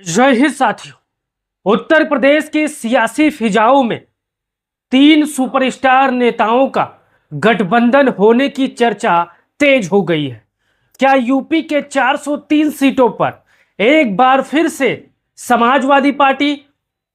जय हिंद साथियों। उत्तर प्रदेश के सियासी फिजाओं में तीन सुपरस्टार नेताओं का गठबंधन होने की चर्चा तेज हो गई है। क्या यूपी के 403 सीटों पर एक बार फिर से समाजवादी पार्टी,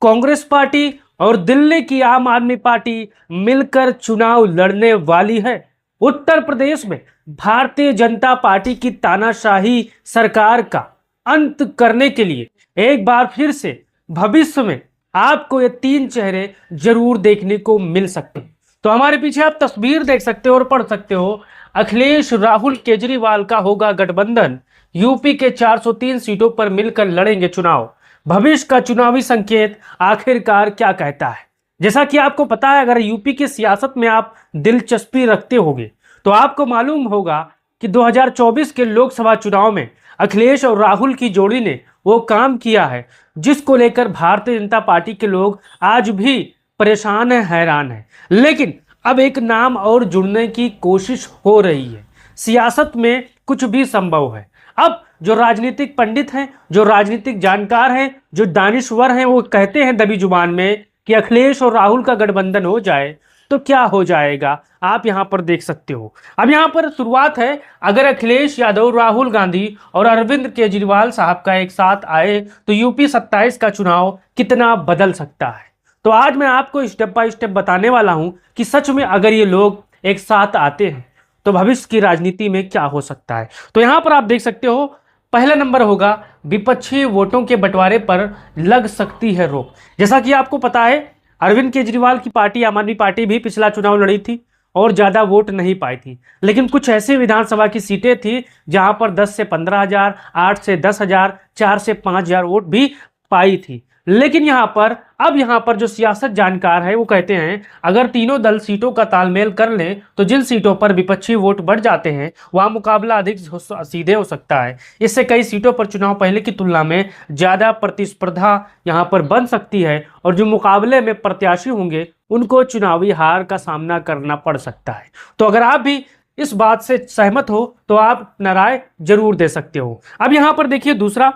कांग्रेस पार्टी और दिल्ली की आम आदमी पार्टी मिलकर चुनाव लड़ने वाली है? उत्तर प्रदेश में भारतीय जनता पार्टी की तानाशाही सरकार का अंत करने के लिए एक बार फिर से भविष्य में आपको ये तीन चेहरे जरूर देखने को मिल सकते हैं। तो हमारे पीछे आप तस्वीर देख सकते हो और पढ़ सकते हो, अखिलेश राहुल केजरीवाल का होगा गठबंधन, यूपी के 403 सीटों पर मिलकर लड़ेंगे चुनाव। भविष्य का चुनावी संकेत आखिरकार क्या कहता है? जैसा कि आपको पता है, अगर यूपी की सियासत में आप दिलचस्पी रखते होंगे तो आपको मालूम होगा कि 2024 के लोकसभा चुनाव में अखिलेश और राहुल की जोड़ी ने वो काम किया है जिसको लेकर भारतीय जनता पार्टी के लोग आज भी परेशान है, हैरान है। लेकिन अब एक नाम और जुड़ने की कोशिश हो रही है। सियासत में कुछ भी संभव है। अब जो राजनीतिक पंडित हैं, जो राजनीतिक जानकार हैं, जो दानिश्वर हैं, वो कहते हैं दबी जुबान में कि अखिलेश और राहुल का गठबंधन हो जाए तो क्या हो जाएगा, आप यहां पर देख सकते हो। अब यहां पर शुरुआत है, अगर अखिलेश यादव, राहुल गांधी और अरविंद केजरीवाल साहब का एक साथ आए तो यूपी 27 का चुनाव कितना बदल सकता है। तो आज मैं आपको स्टेप बाय स्टेप बताने वाला हूं कि सच में अगर ये लोग एक साथ आते हैं तो भविष्य की राजनीति में क्या हो सकता है। तो यहां पर आप देख सकते हो, पहला नंबर होगा विपक्षी वोटों के बंटवारे पर लग सकती है रोक। जैसा कि आपको पता है, अरविंद केजरीवाल की पार्टी आम आदमी पार्टी भी पिछला चुनाव लड़ी थी और ज्यादा वोट नहीं पाई थी, लेकिन कुछ ऐसे विधानसभा की सीटें थी जहां पर 10 से 15,000, 8 से 10,000, 4 से 5,000 वोट भी पाई थी। लेकिन यहां पर जो सियासत जानकार है वो कहते हैं, अगर तीनों दल सीटों का तालमेल कर लें तो जिन सीटों पर विपक्षी वोट बढ़ जाते हैं वहां मुकाबला अधिक सीधे हो सकता है। इससे कई सीटों पर चुनाव पहले की तुलना में ज्यादा प्रतिस्पर्धा यहां पर बन सकती है और जो मुकाबले में प्रत्याशी होंगे उनको चुनावी हार का सामना करना पड़ सकता है। तो अगर आप भी इस बात से सहमत हो तो आप नाराय जरूर दे सकते हो। अब यहां पर देखिए दूसरा,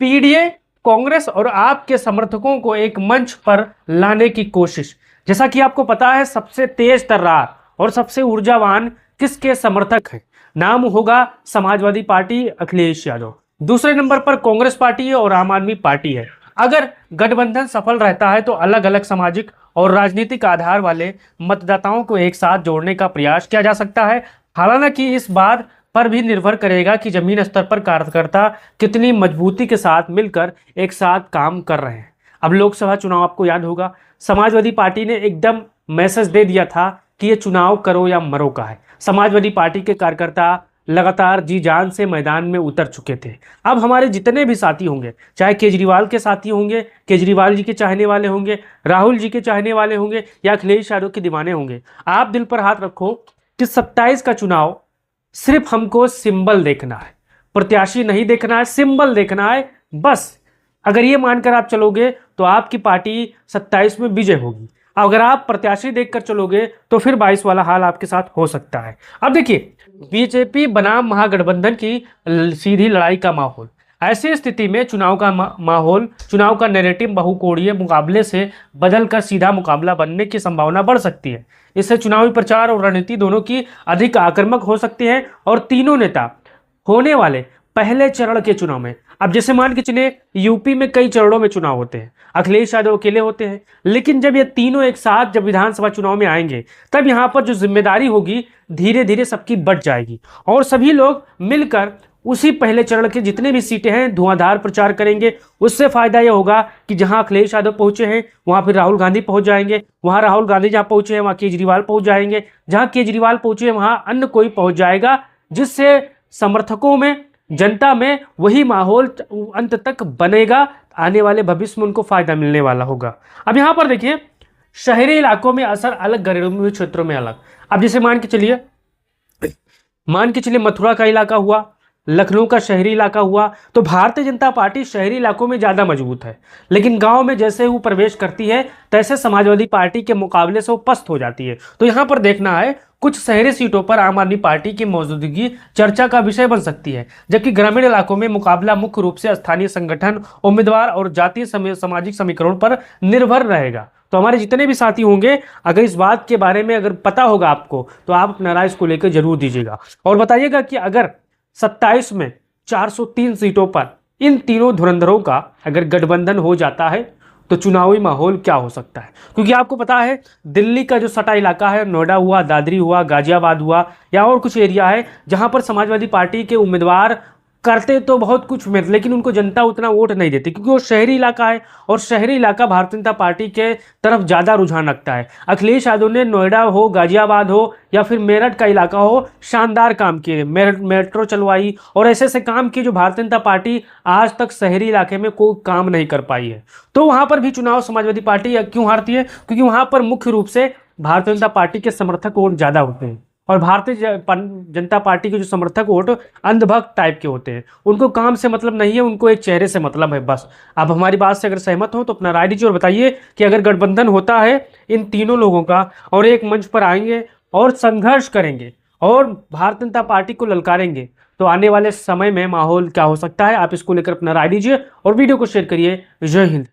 पीडीए कांग्रेस और आपके समर्थकों को एक मंच पर लाने की कोशिश। जैसा कि आपको पता है, सबसे तेज तर्रार और सबसे ऊर्जावान किसके समर्थक हैं? नाम होगा समाजवादी पार्टी, अखिलेश यादव। दूसरे नंबर पर कांग्रेस पार्टी है और आम आदमी पार्टी है। अगर गठबंधन सफल रहता है तो अलग अलग सामाजिक और राजनीतिक आधार वाले मतदाताओं को एक साथ जोड़ने का प्रयास किया जा सकता है। हालांकि इस बात पर भी निर्भर करेगा कि जमीन स्तर पर कार्यकर्ता कितनी मजबूती के साथ मिलकर एक साथ काम कर रहे हैं। अब लोकसभा चुनाव आपको याद होगा, समाजवादी पार्टी ने एकदम मैसेज दे दिया था कि ये चुनाव करो या मरो का है। समाजवादी पार्टी के कार्यकर्ता लगातार जी जान से मैदान में उतर चुके थे। अब हमारे जितने भी साथी होंगे, चाहे केजरीवाल के साथी होंगे, केजरीवाल जी के चाहने वाले होंगे, राहुल जी के चाहने वाले होंगे या अखिलेश यादव के दीवाने होंगे, आप दिल पर हाथ रखो कि 27 का चुनाव सिर्फ हमको सिंबल देखना है, प्रत्याशी नहीं देखना है, सिंबल देखना है बस। अगर ये मानकर आप चलोगे तो आपकी पार्टी 27 में विजय होगी। अगर आप प्रत्याशी देखकर चलोगे तो फिर 22 वाला हाल आपके साथ हो सकता है। अब देखिए, बीजेपी बनाम महागठबंधन की सीधी लड़ाई का माहौल। ऐसी स्थिति में चुनाव का माहौल, चुनाव का नैरेटिव बहुकोणीय मुकाबले से बदलकर सीधा मुकाबला बनने की संभावना बढ़ सकती है। इससे चुनावी प्रचार और रणनीति दोनों की अधिक आक्रामक हो सकती है और तीनों नेता होने वाले पहले चरण के चुनाव में, अब जैसे मान के चलिए यूपी में कई चरणों में चुनाव होते हैं, अखिलेश यादव अकेले होते हैं, लेकिन जब ये तीनों एक साथ जब विधानसभा चुनाव में आएंगे तब यहाँ पर जो जिम्मेदारी होगी धीरे धीरे सबकी बढ़ जाएगी और सभी लोग मिलकर उसी पहले चरण के जितने भी सीटें हैं धुआंधार प्रचार करेंगे। उससे फायदा यह होगा कि जहां अखिलेश यादव पहुंचे हैं वहां फिर राहुल गांधी पहुंच जाएंगे, वहां राहुल गांधी जहां पहुंचे हैं वहां केजरीवाल पहुंच जाएंगे, जहां केजरीवाल पहुंचे हैं वहां अन्य कोई पहुंच जाएगा, जिससे समर्थकों में, जनता में वही माहौल अंत तक बनेगा। आने वाले भविष्य में उनको फायदा मिलने वाला होगा। अब यहां पर देखिए, शहरी इलाकों में असर अलग, ग्रामीण क्षेत्रों में अलग। अब जैसे मान के चलिए मथुरा का इलाका हुआ, लखनऊ का शहरी इलाका हुआ। तो भारतीय जनता पार्टी शहरी इलाकों में ज़्यादा मजबूत है, लेकिन गांव में जैसे वो प्रवेश करती है तैसे समाजवादी पार्टी के मुकाबले से वो पस्त हो जाती है। तो यहाँ पर देखना है, कुछ शहरी सीटों पर आम आदमी पार्टी की मौजूदगी चर्चा का विषय बन सकती है, जबकि ग्रामीण इलाकों में मुकाबला मुख्य रूप से स्थानीय संगठन, उम्मीदवार और जातीय सामाजिक समीकरण पर निर्भर रहेगा। तो हमारे जितने भी साथी होंगे, अगर इस बात के बारे में अगर पता होगा आपको, तो आप अपना राय इसको लेकर जरूर दीजिएगा और बताइएगा कि अगर 27 में 403 सीटों पर इन तीनों धुरंधरों का अगर गठबंधन हो जाता है तो चुनावी माहौल क्या हो सकता है। क्योंकि आपको पता है, दिल्ली का जो सटा इलाका है, नोएडा हुआ, दादरी हुआ, गाजियाबाद हुआ, या और कुछ एरिया है जहां पर समाजवादी पार्टी के उम्मीदवार करते तो बहुत कुछ में, लेकिन उनको जनता उतना वोट नहीं देती, क्योंकि वो शहरी इलाका है और शहरी इलाका भारतीय जनता पार्टी के तरफ ज़्यादा रुझान रखता है। अखिलेश यादव ने नोएडा हो, गाजियाबाद हो या फिर मेरठ का इलाका हो, शानदार काम किए, मेट्रो चलवाई और ऐसे ऐसे काम किए जो भारतीय जनता पार्टी आज तक शहरी इलाके में कोई काम नहीं कर पाई है। तो वहाँ पर भी चुनाव समाजवादी पार्टी क्यों हारती है? क्योंकि वहाँ पर मुख्य रूप से भारतीय जनता पार्टी के समर्थक वोट ज़्यादा होते हैं और भारतीय जनता पार्टी के जो समर्थक वोट अंधभक्त टाइप के होते हैं, उनको काम से मतलब नहीं है, उनको एक चेहरे से मतलब है बस। आप हमारी बात से अगर सहमत हो तो अपना राय दीजिए और बताइए कि अगर गठबंधन होता है इन तीनों लोगों का और एक मंच पर आएंगे और संघर्ष करेंगे और भारतीय जनता पार्टी को ललकारेंगे, तो आने वाले समय में माहौल क्या हो सकता है? आप इसको लेकर अपना राय दीजिए और वीडियो को शेयर करिए। जय हिंद।